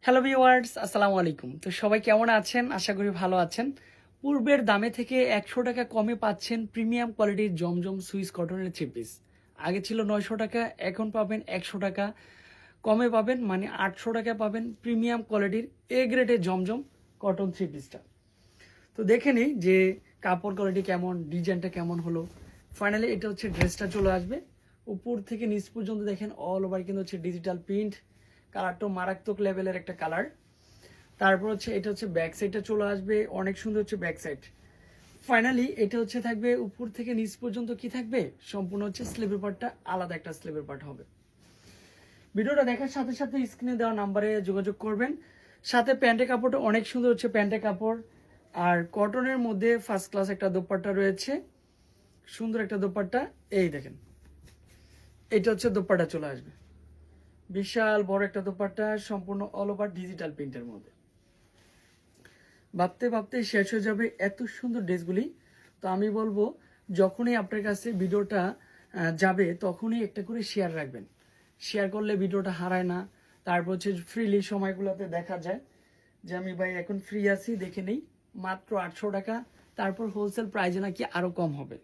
Hello viewers, আসসালামু আলাইকুম। তো সবাই কেমন আছেন? আশা করি ভালো আছেন। পূর্বের দামে থেকে ১০০ টাকা কমে পাচ্ছেন প্রিমিয়াম কোয়ালিটির জমজম সুইস কটনের থ্রি পিস। আগে ছিল ৯০০ টাকা, এখন পাবেন ১০০ টাকা কমে পাবেন, মানে ৮০০ টাকা পাবেন প্রিমিয়াম কোয়ালিটির এ গ্রেডের জমজম কটন থ্রি পিসটা। তো দেখে নিই যে কাপড় কোয়ালিটি কেমন, ডিজাইনটা কেমন হলো। ফাইনালি এটা হচ্ছে ড্রেসটা চলে আসবে। উপর থেকে নিচ পর্যন্ত দেখেন অল ওভার কিন্তু হচ্ছে ডিজিটাল প্রিন্ট, কালারটা মারাত্মক লেভেলের একটা কালার। তারপর হচ্ছে এটা হচ্ছে ব্যাক সাইডটা চলে আসবে, অনেক সুন্দর হচ্ছে ব্যাক সাইড। ফাইনালি এটা হচ্ছে থাকবে উপর থেকে নিচ পর্যন্ত কি থাকবে, সম্পূর্ণ হচ্ছে স্লিভের পার্টটা আলাদা একটা স্লিভের পার্ট হবে। ভিডিওটা দেখার সাথে সাথে স্ক্রিনে দেওয়া নাম্বারে যোগাযোগ করবেন। সাথে প্যান্টের কাপড়টা অনেক সুন্দর হচ্ছে প্যান্টের কাপড়, আর কটনের মধ্যে ফার্স্ট ক্লাস একটা দোপাট্টা রয়েছে, সুন্দর একটা দোপাট্টা। এই দেখেন, এটা হচ্ছে দোপাট্টা চলে আসবে, বিশাল বড় একটা দোপাট্টা, সম্পূর্ণ অল ওভার ডিজিটাল প্রিন্টের মধ্যে। ভাবতে ভাবতে শেষ হয়ে যাবে এত সুন্দর ড্রেসগুলি। তো আমি বলবো যখনই আপনার কাছে ভিডিওটা যাবে তখনই একটা করে শেয়ার রাখবেন। শেয়ার করলে ভিডিওটা হারায় না। তারপর হচ্ছে ফ্রিলি সময়গুলোতে দেখা যায় যে আমি ভাই এখন ফ্রি আছি, দেখে নেই। মাত্র ৮০০ টাকা, তারপর হোলসেল প্রাইজে নাকি আরও কম হবে।